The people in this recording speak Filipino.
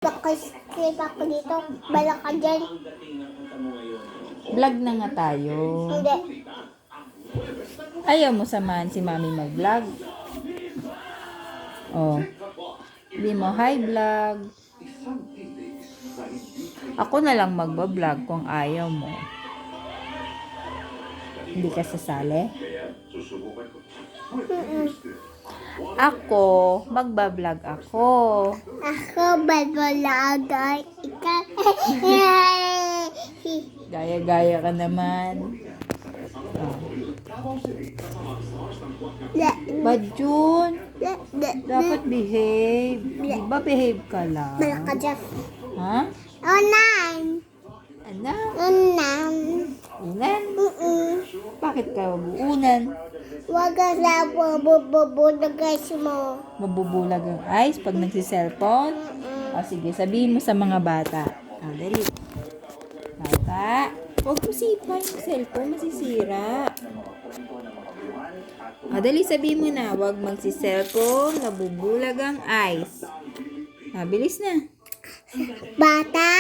Nakaskip ako dito. Bala ka dyan. Vlog na nga tayo. Hindi. Ayaw mo samahan si mami mag-vlog? Oh. Hindi mo hi vlog. Ako na lang magba-vlog kung ayaw mo. Hindi ka sasali? Ako, magba-vlog ako. Ako balbalagay. Ikaw. Gaya-gaya ka naman. Oh. But June, dapat behave. Di ba behave ka lang? Bala ka dyan. Ha? Unan. Ano? Unan. Unan? Bakit ka unan? Huwag ka sa bubulagay mo. Mabubulag ang eyes pag nagsiselfone? O sige, sabihin mo sa mga bata. Dali. Bata, huwag mo sipa yung cellphone, masisira. Dali, sabihin mo na, huwag magsi-cellphone, nabubulag ang eyes. Bilis na. Bata.